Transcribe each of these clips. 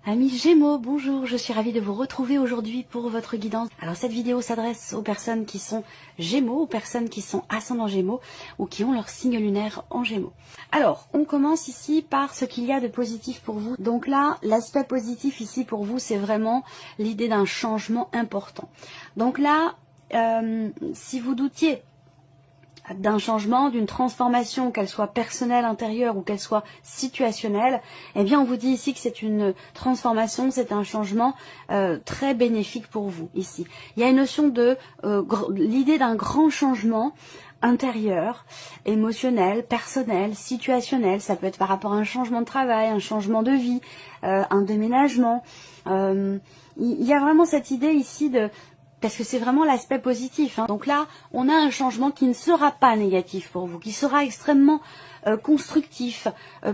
Amis Gémeaux, bonjour, je suis ravie de vous retrouver aujourd'hui pour votre guidance. Alors cette vidéo s'adresse aux personnes qui sont Gémeaux, aux personnes qui sont ascendant Gémeaux ou qui ont leur signe lunaire en Gémeaux. Alors, on commence ici par ce qu'il y a de positif pour vous. Donc là, l'aspect positif ici pour vous, c'est vraiment l'idée d'un changement important. Donc là, si vous doutiez d'un changement, d'une transformation, qu'elle soit personnelle, intérieure ou qu'elle soit situationnelle, eh bien on vous dit ici que c'est une transformation, c'est un changement très bénéfique pour vous ici. Il y a une notion de l'idée d'un grand changement intérieur, émotionnel, personnel, situationnel. Ça peut être par rapport à un changement de travail, un changement de vie, un déménagement. Il y a vraiment cette idée ici de... Parce que c'est vraiment l'aspect positif. Donc là, on a un changement qui ne sera pas négatif pour vous, qui sera extrêmement constructif,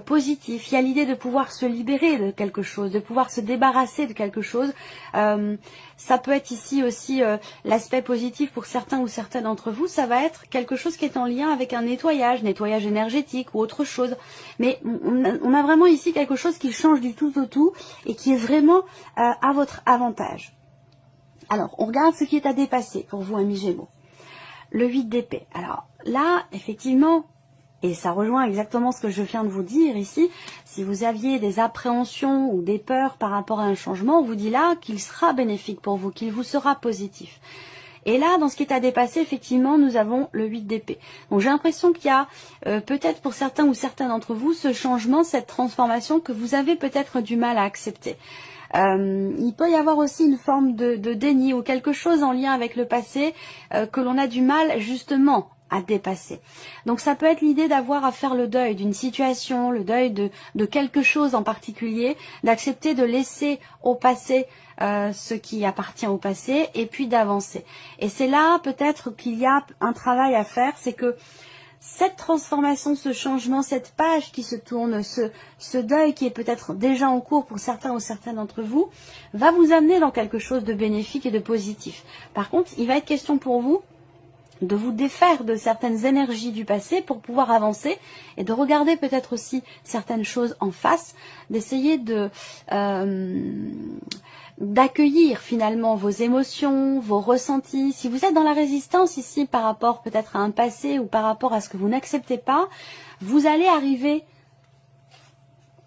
positif. Il y a l'idée de pouvoir se libérer de quelque chose, de pouvoir se débarrasser de quelque chose. Ça peut être ici aussi l'aspect positif pour certains ou certaines d'entre vous. Ça va être quelque chose qui est en lien avec un nettoyage énergétique ou autre chose. Mais on a vraiment ici quelque chose qui change du tout au tout et qui est vraiment à votre avantage. Alors, on regarde ce qui est à dépasser pour vous, amis Gémeaux. Le 8 d'épée. Alors là, effectivement, et ça rejoint exactement ce que je viens de vous dire ici, si vous aviez des appréhensions ou des peurs par rapport à un changement, on vous dit là qu'il sera bénéfique pour vous, qu'il vous sera positif. Et là, dans ce qui est à dépasser, effectivement, nous avons le 8 d'épée. Donc j'ai l'impression qu'il y a peut-être pour certains ou certains d'entre vous, ce changement, cette transformation que vous avez peut-être du mal à accepter. Il peut y avoir aussi une forme de déni ou quelque chose en lien avec le passé que l'on a du mal justement à dépasser. Donc ça peut être l'idée d'avoir à faire le deuil d'une situation, le deuil de quelque chose en particulier, d'accepter de laisser au passé ce qui appartient au passé et puis d'avancer. Et c'est là peut-être qu'il y a un travail à faire, c'est que cette transformation, ce changement, cette page qui se tourne, ce deuil qui est peut-être déjà en cours pour certains ou certaines d'entre vous, va vous amener dans quelque chose de bénéfique et de positif. Par contre, il va être question pour vous de vous défaire de certaines énergies du passé pour pouvoir avancer et de regarder peut-être aussi certaines choses en face, d'essayer d'accueillir finalement vos émotions, vos ressentis. Si vous êtes dans la résistance ici par rapport peut-être à un passé ou par rapport à ce que vous n'acceptez pas, vous allez arriver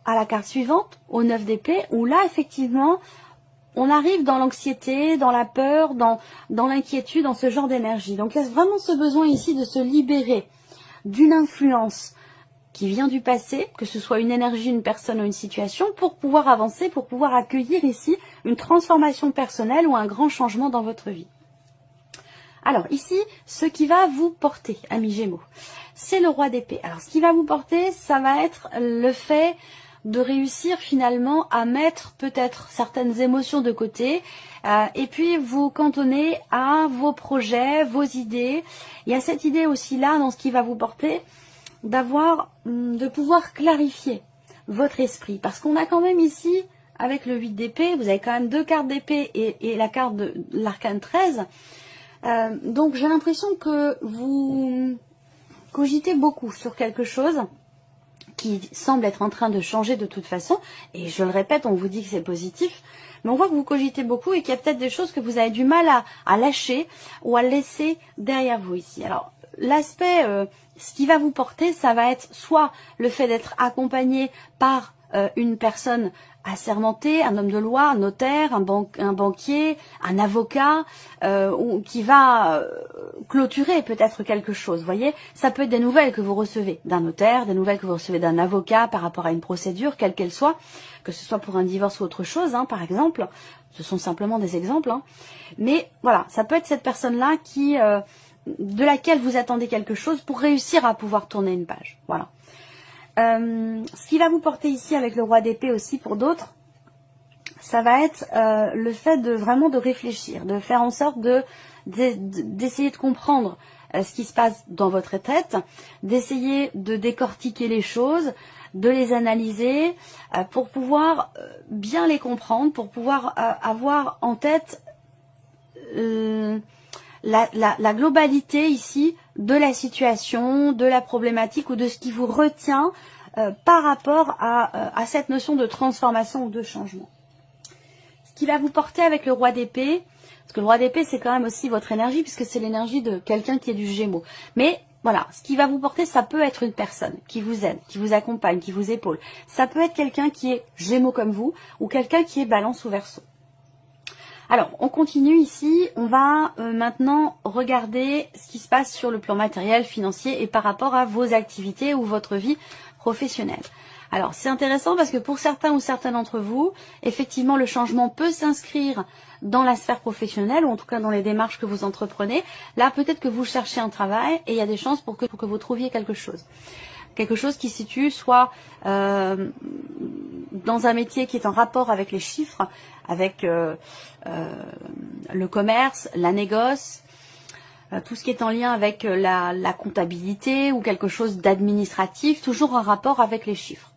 à la carte suivante, au 9 d'épée, où là effectivement on arrive dans l'anxiété, dans la peur, dans l'inquiétude, dans ce genre d'énergie. Donc il y a vraiment ce besoin ici de se libérer d'une influence qui vient du passé, que ce soit une énergie, une personne ou une situation, pour pouvoir avancer, pour pouvoir accueillir ici une transformation personnelle ou un grand changement dans votre vie. Alors ici, ce qui va vous porter, amis Gémeaux, c'est le roi d'épée. Alors ce qui va vous porter, ça va être le fait de réussir finalement à mettre peut-être certaines émotions de côté et puis vous cantonner à vos projets, vos idées. Il y a cette idée aussi là dans ce qui va vous porter de pouvoir clarifier votre esprit. Parce qu'on a quand même ici, avec le 8 d'épée, vous avez quand même deux cartes d'épée et la carte de l'arcane 13. Donc j'ai l'impression que vous cogitez beaucoup sur quelque chose qui semble être en train de changer de toute façon. Et je le répète, on vous dit que c'est positif. Mais on voit que vous cogitez beaucoup et qu'il y a peut-être des choses que vous avez du mal à lâcher ou à laisser derrière vous ici. Alors, l'aspect, ce qui va vous porter, ça va être soit le fait d'être accompagné par une personne assermentée, un homme de loi, un notaire, un banquier, un avocat, qui va clôturer peut-être quelque chose. Vous voyez, ça peut être des nouvelles que vous recevez d'un notaire, des nouvelles que vous recevez d'un avocat par rapport à une procédure, quelle qu'elle soit, que ce soit pour un divorce ou autre chose, par exemple. Ce sont simplement des exemples. Mais voilà, ça peut être cette personne-là qui... de laquelle vous attendez quelque chose pour réussir à pouvoir tourner une page. Voilà. Ce qui va vous porter ici avec le roi d'épée aussi pour d'autres, ça va être le fait de vraiment de réfléchir, de faire en sorte d'essayer de comprendre ce qui se passe dans votre tête, d'essayer de décortiquer les choses, de les analyser pour pouvoir bien les comprendre, pour pouvoir avoir en tête la globalité ici de la situation, de la problématique ou de ce qui vous retient par rapport à cette notion de transformation ou de changement. qui va vous porter avec le roi d'épée, parce que le roi d'épée, c'est quand même aussi votre énergie, puisque c'est l'énergie de quelqu'un qui est du Gémeaux. Mais voilà, ce qui va vous porter, ça peut être une personne qui vous aide, qui vous accompagne, qui vous épaule. Ça peut être quelqu'un qui est Gémeaux comme vous, ou quelqu'un qui est Balance ou Verseau. Alors, on continue ici, on va maintenant regarder ce qui se passe sur le plan matériel, financier et par rapport à vos activités ou votre vie professionnelle. Alors, c'est intéressant parce que pour certains ou certains d'entre vous, effectivement, le changement peut s'inscrire dans la sphère professionnelle ou en tout cas dans les démarches que vous entreprenez. Là, peut-être que vous cherchez un travail et il y a des chances pour que vous trouviez quelque chose. Quelque chose qui se situe soit dans un métier qui est en rapport avec les chiffres, avec le commerce, la négoce, tout ce qui est en lien avec la comptabilité ou quelque chose d'administratif, toujours en rapport avec les chiffres.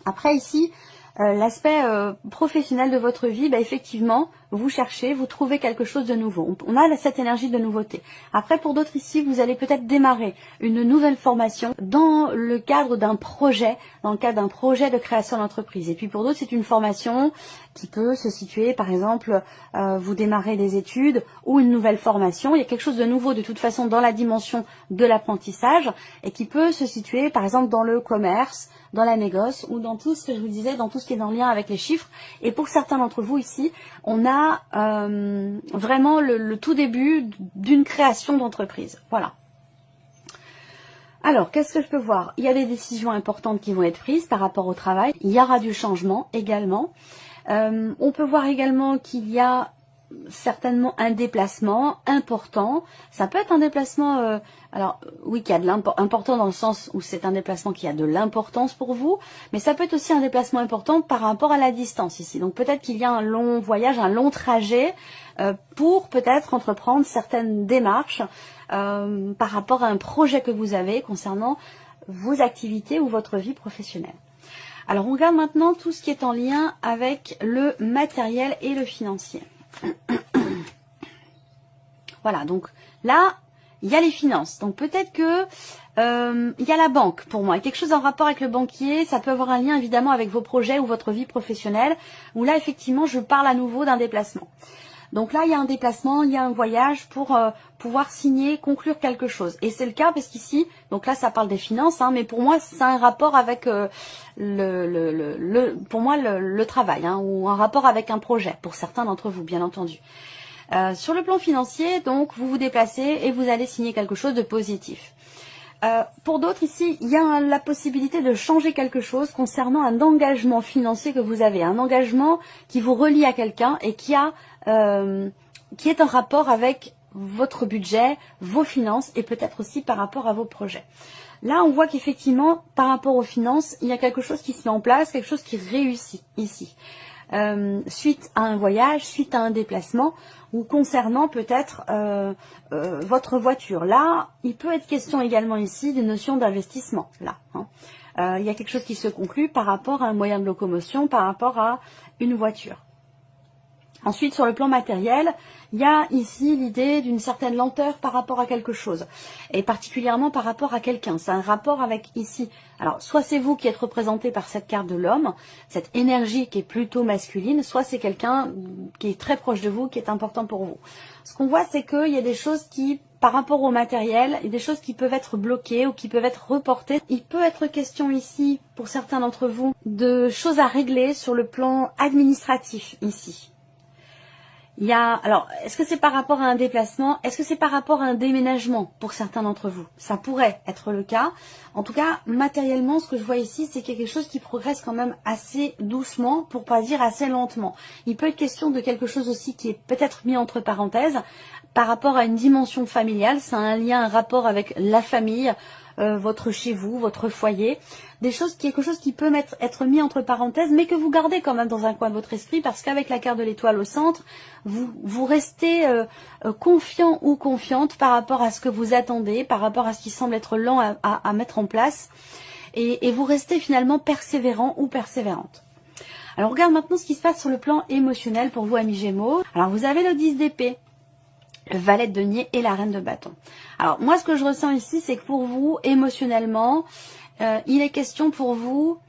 Après ici, l'aspect professionnel de votre vie, bah, effectivement, vous cherchez, vous trouvez quelque chose de nouveau. On a cette énergie de nouveauté. Après, pour d'autres ici, vous allez peut-être démarrer une nouvelle formation dans le cadre d'un projet, dans le cadre d'un projet de création d'entreprise. Et puis pour d'autres, c'est une formation qui peut se situer, par exemple, vous démarrez des études ou une nouvelle formation. Il y a quelque chose de nouveau de toute façon dans la dimension de l'apprentissage et qui peut se situer, par exemple, dans le commerce, dans la négoce ou dans tout ce que je vous disais, dans tout ce qui est en lien avec les chiffres. Et pour certains d'entre vous ici, on a vraiment le tout début d'une création d'entreprise. Voilà. Alors, qu'est-ce que je peux voir? Il y a des décisions importantes qui vont être prises par rapport au travail. Il y aura du changement également. On peut voir également qu'il y a certainement un déplacement important. Ça peut être un déplacement, alors oui, qui a de l'important dans le sens où c'est un déplacement qui a de l'importance pour vous, mais ça peut être aussi un déplacement important par rapport à la distance ici. Donc peut-être qu'il y a un long voyage, un long trajet pour peut-être entreprendre certaines démarches par rapport à un projet que vous avez concernant vos activités ou votre vie professionnelle. Alors on regarde maintenant tout ce qui est en lien avec le matériel et le financier. Voilà, donc là, il y a les finances. Donc peut-être que il y a la banque pour moi. Quelque chose en rapport avec le banquier, ça peut avoir un lien évidemment avec vos projets ou votre vie professionnelle, où là effectivement je parle à nouveau d'un déplacement. Donc là, il y a un déplacement, il y a un voyage pour pouvoir signer, conclure quelque chose. Et c'est le cas parce qu'ici, donc là, ça parle des finances, hein, mais pour moi, c'est un rapport avec le travail, hein, ou un rapport avec un projet, pour certains d'entre vous, bien entendu. Sur le plan financier, donc, vous vous déplacez et vous allez signer quelque chose de positif. Pour d'autres ici, il y a la possibilité de changer quelque chose concernant un engagement financier que vous avez, un engagement qui vous relie à quelqu'un et qui est en rapport avec votre budget, vos finances et peut-être aussi par rapport à vos projets. Là, on voit qu'effectivement, par rapport aux finances, il y a quelque chose qui se met en place, quelque chose qui réussit ici. Suite à un voyage, suite à un déplacement ou concernant peut-être votre voiture. Là, il peut être question également ici des notions d'investissement. Là, hein. Il y a quelque chose qui se conclut par rapport à un moyen de locomotion, par rapport à une voiture. Ensuite, sur le plan matériel, il y a ici l'idée d'une certaine lenteur par rapport à quelque chose, et particulièrement par rapport à quelqu'un. C'est un rapport avec ici. Alors, soit c'est vous qui êtes représenté par cette carte de l'homme, cette énergie qui est plutôt masculine, soit c'est quelqu'un qui est très proche de vous, qui est important pour vous. Ce qu'on voit, c'est qu'il y a des choses qui, par rapport au matériel, il y a des choses qui peuvent être bloquées ou qui peuvent être reportées. Il peut être question ici, pour certains d'entre vous, de choses à régler sur le plan administratif ici. Il y a, alors, est-ce que c'est par rapport à un déplacement? Est-ce que c'est par rapport à un déménagement pour certains d'entre vous? Ça pourrait être le cas. En tout cas, matériellement, ce que je vois ici, c'est quelque chose qui progresse quand même assez doucement, pour pas dire assez lentement. Il peut être question de quelque chose aussi qui est peut-être mis entre parenthèses par rapport à une dimension familiale. C'est un lien, un rapport avec la famille, votre chez vous, votre foyer, quelque chose qui peut être mis entre parenthèses, mais que vous gardez quand même dans un coin de votre esprit, parce qu'avec la carte de l'étoile au centre, vous restez confiant ou confiante par rapport à ce que vous attendez, par rapport à ce qui semble être lent à mettre en place, et vous restez finalement persévérant ou persévérante. Alors on regarde maintenant ce qui se passe sur le plan émotionnel pour vous, amis Gémeaux. Alors vous avez le 10 d'épée, le valet de denier et la reine de bâton. Alors moi, ce que je ressens ici, c'est que pour vous, émotionnellement, il est question pour vous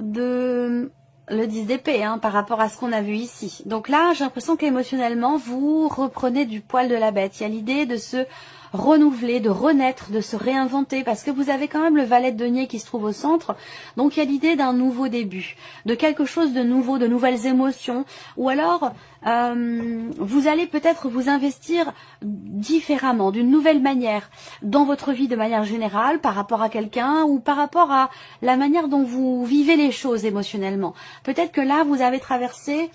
de le 10 d'épée par rapport à ce qu'on a vu ici. Donc là, j'ai l'impression qu'émotionnellement, vous reprenez du poil de la bête. Il y a l'idée de se renouveler, de renaître, de se réinventer, parce que vous avez quand même le valet de denier qui se trouve au centre. Donc il y a l'idée d'un nouveau début, de quelque chose de nouveau, de nouvelles émotions, ou alors vous allez peut-être vous investir différemment, d'une nouvelle manière, dans votre vie de manière générale, par rapport à quelqu'un, ou par rapport à la manière dont vous vivez les choses émotionnellement. Peut-être que là, vous avez traversé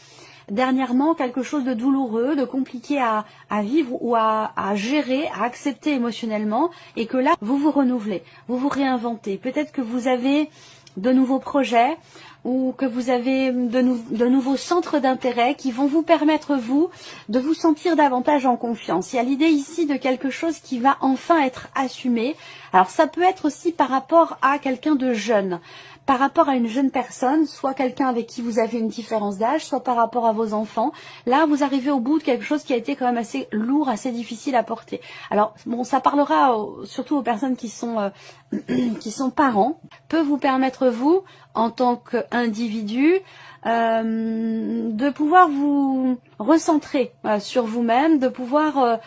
dernièrement quelque chose de douloureux, de compliqué à vivre ou à gérer, à accepter émotionnellement, et que là, vous vous renouvelez, vous vous réinventez. Peut-être que vous avez de nouveaux projets ou que vous avez de nouveaux centres d'intérêt qui vont vous permettre, vous, de vous sentir davantage en confiance. Il y a l'idée ici de quelque chose qui va enfin être assumé. Alors ça peut être aussi par rapport à quelqu'un de jeune, par rapport à une jeune personne, soit quelqu'un avec qui vous avez une différence d'âge, soit par rapport à vos enfants. Là, vous arrivez au bout de quelque chose qui a été quand même assez lourd, assez difficile à porter. Alors, bon, ça parlera surtout aux personnes qui sont parents, peut vous permettre, vous, en tant qu'individu, de pouvoir vous recentrer sur vous-même, de pouvoir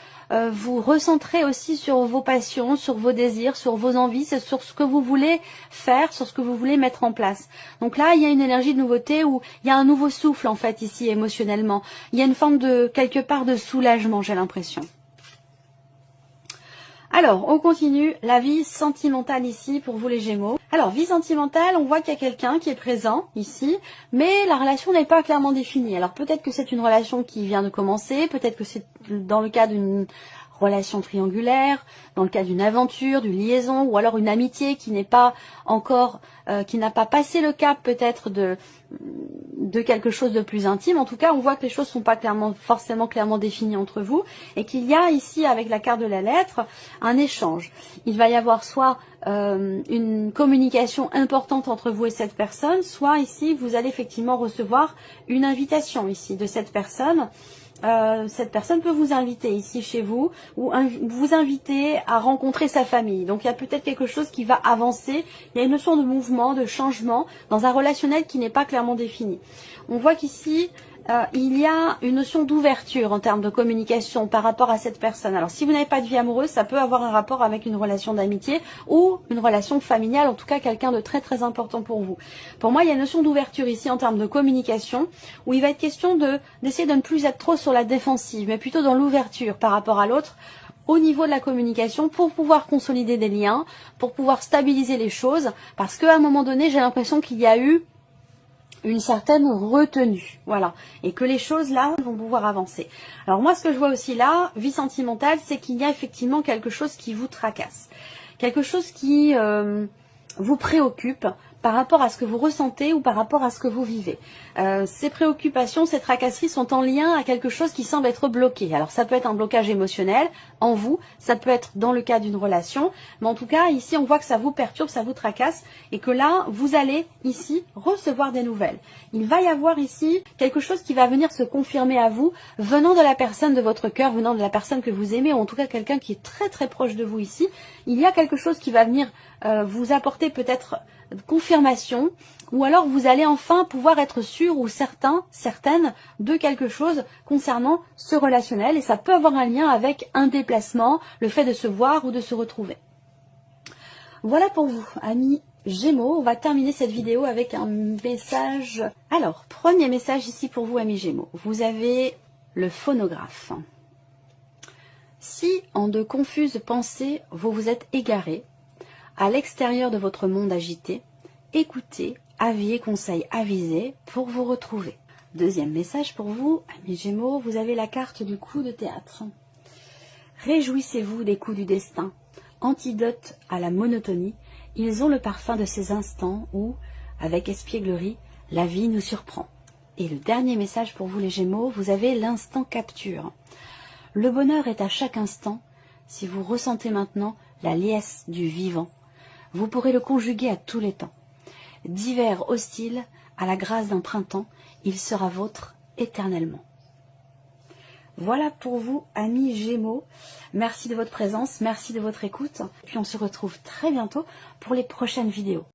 vous recentrer aussi sur vos passions, sur vos désirs, sur vos envies, sur ce que vous voulez faire, sur ce que vous voulez mettre en place. Donc là, il y a une énergie de nouveauté où il y a un nouveau souffle en fait ici émotionnellement. Il y a une forme de, quelque part, de soulagement, j'ai l'impression. Alors, on continue la vie sentimentale ici pour vous les Gémeaux. Alors, vie sentimentale, on voit qu'il y a quelqu'un qui est présent ici, mais la relation n'est pas clairement définie. Alors, peut-être que c'est une relation qui vient de commencer, peut-être que c'est dans le cas d'une relation triangulaire, dans le cas d'une aventure, d'une liaison, ou alors une amitié qui n'est pas encore, qui n'a pas passé le cap peut-être de quelque chose de plus intime. En tout cas, on voit que les choses ne sont pas forcément clairement définies entre vous, et qu'il y a ici, avec la carte de la lettre, un échange. Il va y avoir soit une communication importante entre vous et cette personne, soit ici, vous allez effectivement recevoir une invitation ici de cette personne. Cette personne peut vous inviter ici chez vous ou vous inviter à rencontrer sa famille. Donc il y a peut-être quelque chose qui va avancer. Il y a une notion de mouvement, de changement dans un relationnel qui n'est pas clairement défini. On voit qu'ici il y a une notion d'ouverture en termes de communication par rapport à cette personne. Alors si vous n'avez pas de vie amoureuse, ça peut avoir un rapport avec une relation d'amitié ou une relation familiale, en tout cas quelqu'un de très très important pour vous. Pour moi, il y a une notion d'ouverture ici en termes de communication, où il va être question d'essayer de ne plus être trop sur la défensive, mais plutôt dans l'ouverture par rapport à l'autre, au niveau de la communication, pour pouvoir consolider des liens, pour pouvoir stabiliser les choses, parce qu'à un moment donné, j'ai l'impression qu'il y a eu une certaine retenue, voilà, et que les choses là vont pouvoir avancer. Alors moi, ce que je vois aussi là, vie sentimentale, c'est qu'il y a effectivement quelque chose qui vous tracasse, quelque chose qui vous préoccupe par rapport à ce que vous ressentez ou par rapport à ce que vous vivez. Ces préoccupations, ces tracasseries sont en lien à quelque chose qui semble être bloqué. Alors ça peut être un blocage émotionnel en vous, ça peut être dans le cas d'une relation, mais en tout cas ici on voit que ça vous perturbe, ça vous tracasse et que là vous allez ici recevoir des nouvelles. Il va y avoir ici quelque chose qui va venir se confirmer à vous, venant de la personne de votre cœur, venant de la personne que vous aimez, ou en tout cas quelqu'un qui est très très proche de vous ici. Il y a quelque chose qui va venir vous apporter peut-être confirmation, ou alors vous allez enfin pouvoir être sûr ou certaine de quelque chose concernant ce relationnel, et ça peut avoir un lien avec un déplacement, le fait de se voir ou de se retrouver. Voilà pour vous, amis Gémeaux. On va terminer cette vidéo avec un message. Alors, premier message ici pour vous, amis Gémeaux. Vous avez le phonographe. Si, en de confuses pensées, vous vous êtes égaré, à l'extérieur de votre monde agité, écoutez, avis et conseils avisés pour vous retrouver. Deuxième message pour vous, amis Gémeaux, vous avez la carte du coup de théâtre. Réjouissez-vous des coups du destin, antidote à la monotonie, ils ont le parfum de ces instants où, avec espièglerie, la vie nous surprend. Et le dernier message pour vous les Gémeaux, vous avez l'instant capture. Le bonheur est à chaque instant, si vous ressentez maintenant la liesse du vivant, vous pourrez le conjuguer à tous les temps. D'hiver hostile à la grâce d'un printemps, il sera vôtre éternellement. Voilà pour vous, amis Gémeaux. Merci de votre présence, merci de votre écoute. Puis on se retrouve très bientôt pour les prochaines vidéos.